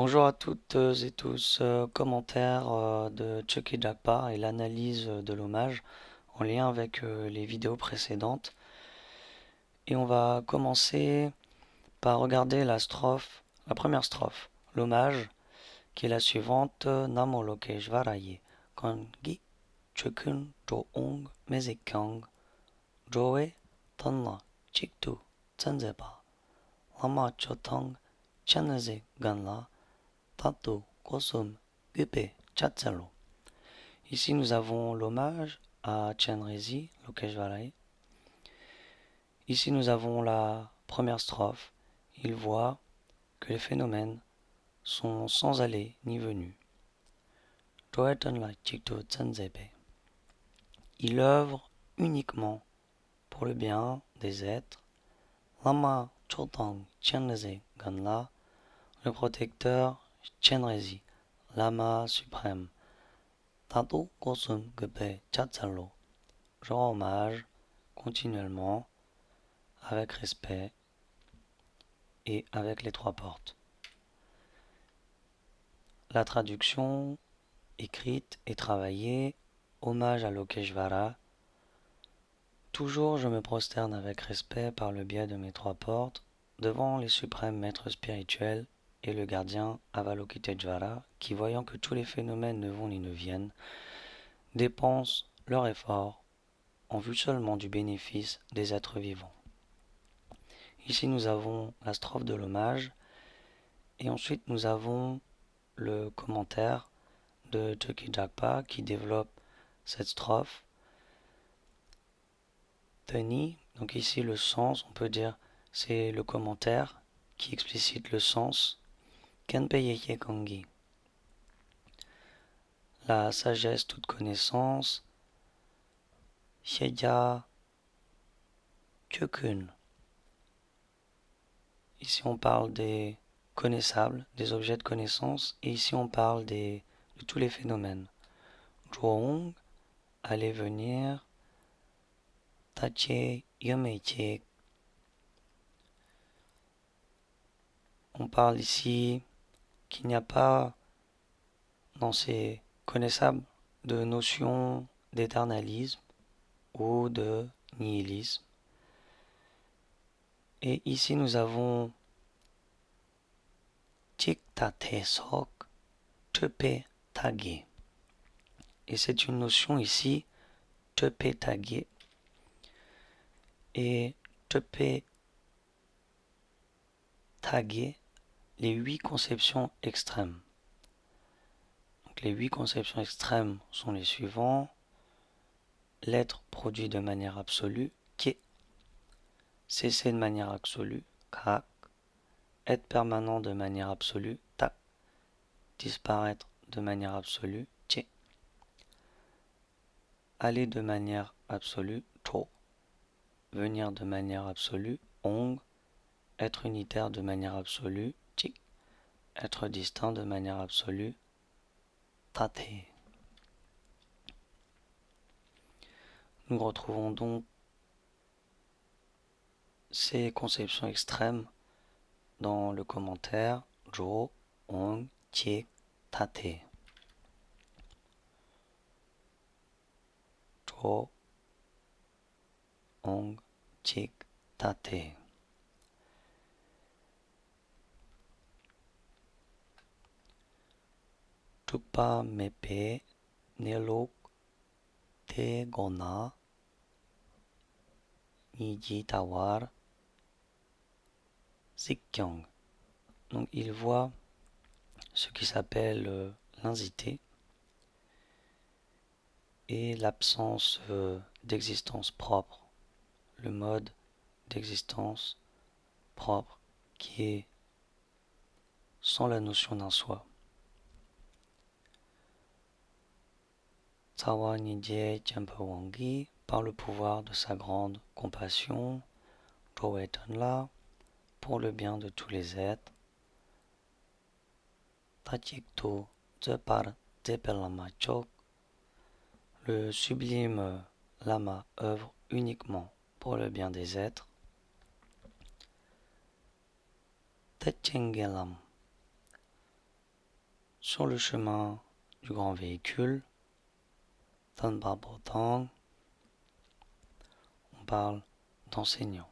Bonjour à toutes et tous. Commentaire de Chucky Jackpot et l'analyse de l'hommage en lien avec les vidéos précédentes. Et on va commencer par regarder la première strophe, l'hommage, qui est la suivante. Namo Lokeshvaraye, Kangi Chukun Joong Mezekang, Joe Tanna Chiktu Tsanzeba, Lama Chotang Chaneze Ganla, Tato Kosum Gupe Chatsalo. Ici, nous avons l'hommage à Chenrezig Lokeshvaraye. Ici, nous avons la première strophe. Il voit que les phénomènes sont sans aller ni venue. Il œuvre uniquement pour le bien des êtres. Lama Chotang Chenrezig Ganla, le protecteur Chenrezig, Lama suprême. Tato Kosum Gupe Chatsalo, je rends hommage continuellement, avec respect et avec les trois portes. La traduction écrite et travaillée, hommage à Lokeshvara. Toujours je me prosterne avec respect par le biais de mes trois portes devant les suprêmes maîtres spirituels et le gardien Avalokiteshvara qui, voyant que tous les phénomènes ne vont ni ne viennent, dépensent leur effort en vue seulement du bénéfice des êtres vivants. Ici nous avons la strophe de l'hommage et ensuite nous avons le commentaire de Chucky Jackpot qui développe cette strophe. Teni, donc ici le sens, on peut dire c'est le commentaire qui explicite le sens. Kenpeyeye Kangi, la sagesse toute connaissance. Sheja Kyokun, ici on parle des connaissables, des objets de connaissance, et ici on parle de tous les phénomènes. Joong, aller venir. Tache Yomeche, on parle ici qu'il n'y a pas dans ces connaissables de notion d'éternalisme ou de nihilisme. Et ici nous avons Chiktate Sok Tepe Tagé. Et c'est une notion ici, Tepe Tagé. Et Tepe Tagé, les 8 conceptions extrêmes. Donc les 8 conceptions extrêmes sont les suivants. L'être produit de manière absolue, Kie. Cesser de manière absolue, Kak. Être permanent de manière absolue, Ta. Disparaître de manière absolue, Tche. Aller de manière absolue, To. Venir de manière absolue, Ong. Être unitaire de manière absolue, Tik. Être distinct de manière absolue, Tate. Nous retrouvons donc ces conceptions extrêmes dans le commentaire Jo, Ong, Tik, Tate. Jo, Ong, Tik, Tate. Tukpa mepe nelok te gona niji tawar Zikkyang. Donc il voit ce qui s'appelle l'insité et l'absence d'existence propre, le mode d'existence propre qui est sans la notion d'un soi. Tsawa Nidje Wangi, par le pouvoir de sa grande compassion, Joetonla, pour le bien de tous les êtres, Tachikto Tsepar Tepelamachok, le sublime Lama œuvre uniquement pour le bien des êtres. Tetchengelam, sur le chemin du grand véhicule. Tanpa potong, on parle d'enseignant.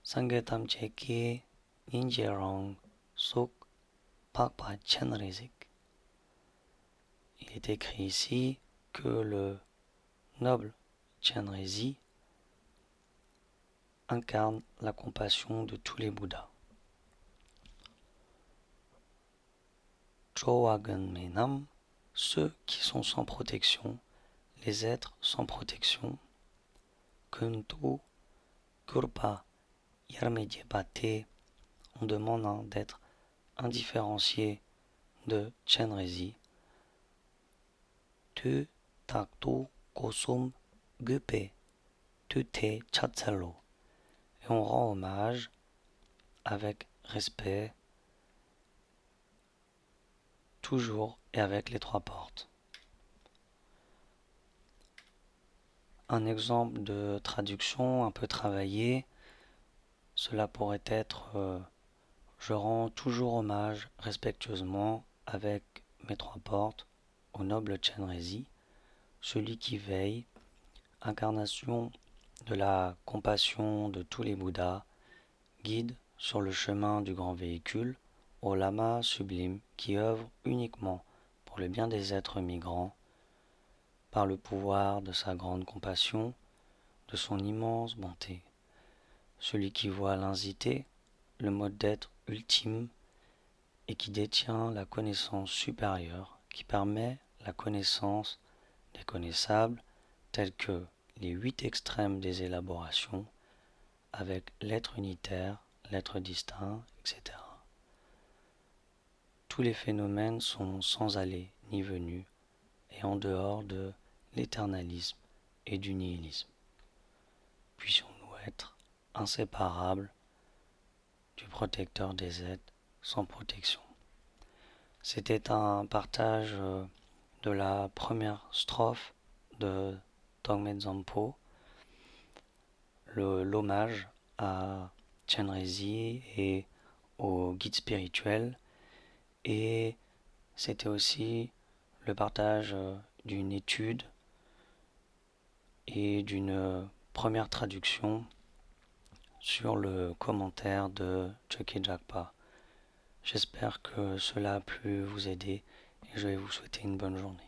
Sangetam cheki ninjerong sok pakpa chenrizik. Il est écrit ici que le noble Chenrezi incarne la compassion de tous les Bouddhas. Chowagan Menam, ceux qui sont sans protection, les êtres sans protection. Kuntu Kurpa Yarmedjebate, on demande d'être indifférencié de Chenrezi. Tu Taktu Kosum Gupe, tu te Chatsalo. Et on rend hommage avec respect, toujours et avec les trois portes. Un exemple de traduction un peu travaillé, cela pourrait être je rends toujours hommage respectueusement avec mes trois portes au noble Chenrezi, celui qui veille, incarnation de la compassion de tous les Bouddhas, guide sur le chemin du grand véhicule, au lama sublime qui œuvre uniquement pour le bien des êtres migrants, par le pouvoir de sa grande compassion, de son immense bonté. Celui qui voit l'insité, le mode d'être ultime, et qui détient la connaissance supérieure, qui permet la connaissance des connaissables, tels que les 8 extrêmes des élaborations, avec l'être unitaire, l'être distinct, etc. Tous les phénomènes sont sans aller ni venue et en dehors de l'éternalisme et du nihilisme. Puissions-nous être inséparables du protecteur des êtres sans protection. C'était un partage de la première strophe de Tongmen Zampo, l'hommage à Chenrezi et au guide spirituel, et c'était aussi le partage d'une étude et d'une première traduction sur le commentaire de Chökyi Jakpa. J'espère que cela a pu vous aider et je vais vous souhaiter une bonne journée.